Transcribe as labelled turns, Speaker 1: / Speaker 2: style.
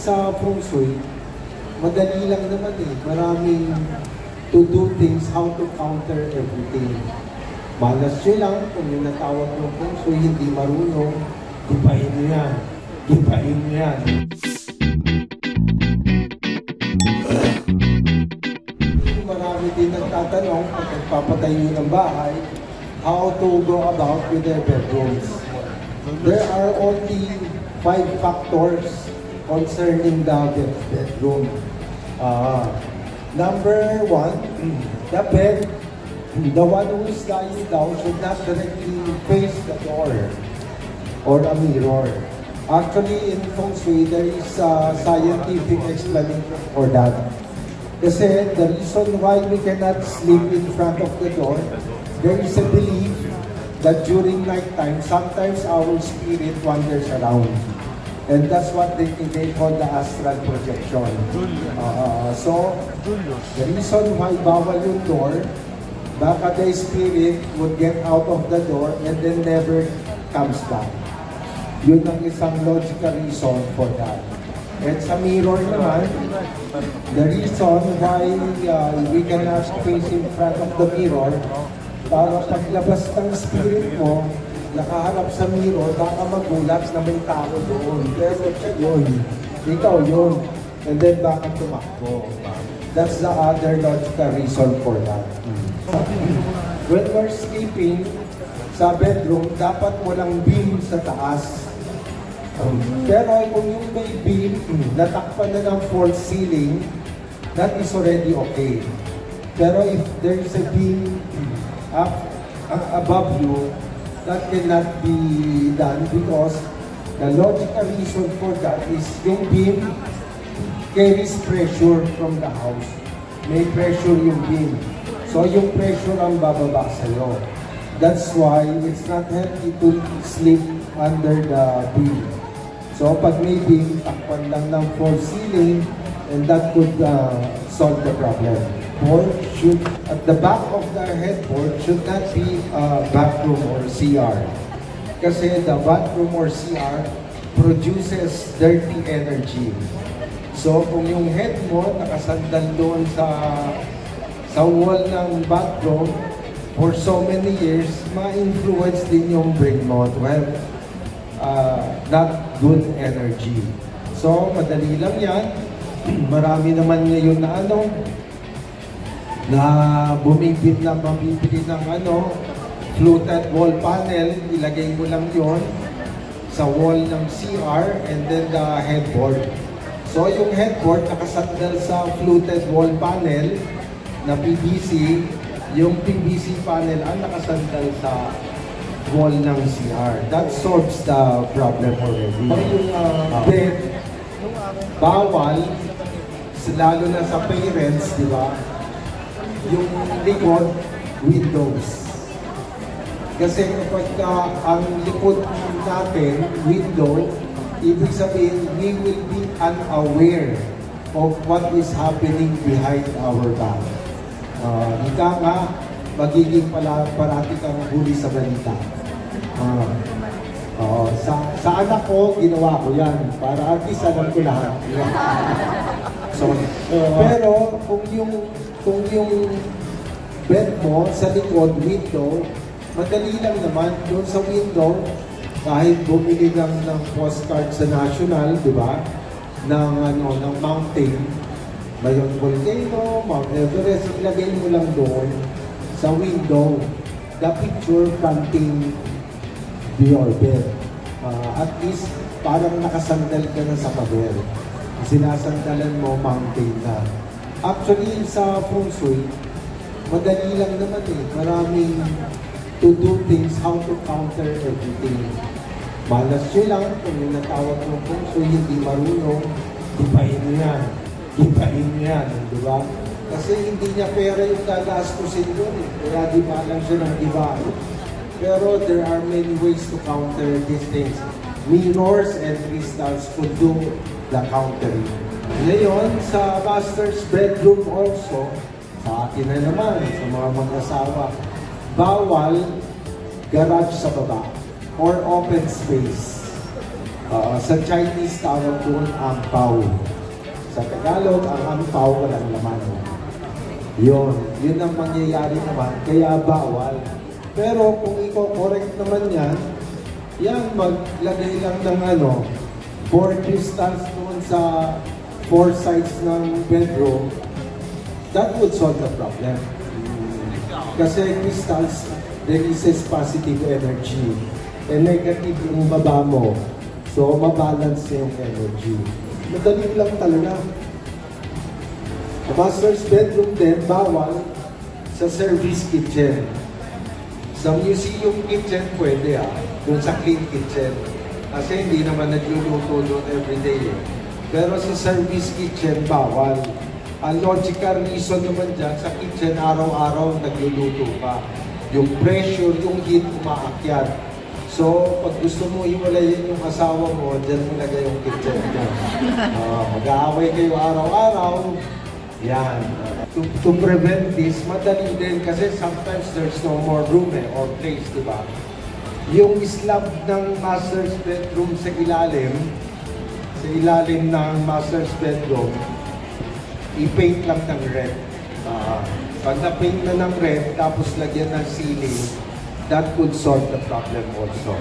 Speaker 1: sa feng shui, madali lang naman eh. Maraming to do things, how to counter everything. Malas nyo lang, kung yung natawag ng feng shui, hindi marunong, gipain nyo yan. Gipain nyo yan. Marami din nagtatanong pag nagpapatayo ng bahay, how to go about with their bedrooms. There are only 5 factors concerning the bedroom. Number 1, the bed, the one who is lying down should not directly face the door or a mirror. Actually, in feng shui, there is a scientific explanation for that. Kasi the reason why we cannot sleep in front of the door, there is a belief that during nighttime, sometimes our spirit wanders around. And that's what they call the astral projection. So, the reason why bawal yung door, baka the spirit would get out of the door and then never comes back. Yun ang isang logical reason for that. And sa mirror naman, the reason why we cannot face in front of the mirror, para paglabas ng spirit mo, nakaharap sa mirror, baka magulat na may tao doon. Pero siya yun. Ikaw yun. And then baka tumakbo. That's the other logical reason for that. When we're sleeping sa bedroom, dapat walang beam sa taas. Pero kung yung may beam, natakpan na ng false ceiling, that is already okay. Pero if there is a beam up above you, that cannot be done because the logical reason for that is yung beam carries pressure from the house. May pressure yung beam. So yung pressure ang bababa sa'yo. That's why it's not healthy to sleep under the beam. So pag may beam, takpan lang ng false ceiling and that could solve the problem. At the back of the headboard should not be a bathroom or CR. Kasi the bathroom or CR produces dirty energy. So kung yung head mo nakasandal doon sa wall ng bathroom for so many years, ma-influence din yung brain mo to have not good energy. So madali lang yan. Marami naman ngayon na bumibili ng fluted wall panel, ilagay mo lang yon sa wall ng CR and then the headboard. So yung headboard nakasandal sa fluted wall panel na PVC, yung PVC panel ang nakasandal sa wall ng CR. That solves the problem already. Yung bed, bawal, lalo na sa parents, di ba? Yung likod, windows. Kasi kapag ang likod natin, window, ibig sabihin, we will be unaware of what is happening behind our back. Ika nga, magiging parati kang huli sa balita. Sa anak ko, ginawa ko yan. Para at least alam ko lahat. Pero kung yung bed mo sa likod, window, madali lang naman doon sa window, kahit bumili lang ng postcard sa National, di ba? Ng mountain, Mayon Volcano, Mount Everest, ilagay mo lang doon sa window, the picture fronting your bed. At least, parang nakasandal ka na sa pader. Sinasandalan mo, mountain na. Actually, sa feng shui, madali lang naman eh. Maraming to do things, how to counter everything. Malas nyo lang, kung yung natawag ng feng shui, hindi marunong, gipain nyo yan. Gipain nyo yan, di ba? Kasi hindi niya pera yung gagastusin doon eh. Kaya di ba lang siya ng gibain. Pero there are many ways to counter these things. Mirrors and crystals could do the countering. Ngayon, sa master's bedroom also, sa akin na naman, sa mga mag-asawa, bawal garage sa baba or open space. Sa Chinese tawag doon ampaw. Sa Tagalog, ang ampaw walang laman. Yun ang mangyayari naman, kaya bawal. Pero kung ikaw correct naman yan maglagay lang ng 4 crystals doon sa 4 sides ng bedroom, that would solve the problem. Kasi crystals, releases positive energy. And negative yung baba mo. So, mabalance yung energy. Madali lang talaga. The master's bedroom din, bawal sa service kitchen. Sa museum kitchen, pwede doon sa clean kitchen. Kasi hindi naman nagluluto doon everyday Pero sa service kitchen, bawal. Ang logical reason naman dyan, sa kitchen araw-araw nagluluto ka. Yung pressure, yung heat umaakyat. So, pag gusto mo hiwalayin yung asawa mo, dyan mo lagay yung kitchen dyan. Mag-aaway kayo araw-araw. Yan. To prevent this, madali din kasi sometimes there's no more room or place, di ba? Yung slab ng master's bedroom sa ilalim ng master's bedroom, i-paint lang ng red. Pag na-paint na ng red, tapos lagyan ng ceiling, that could solve the problem also.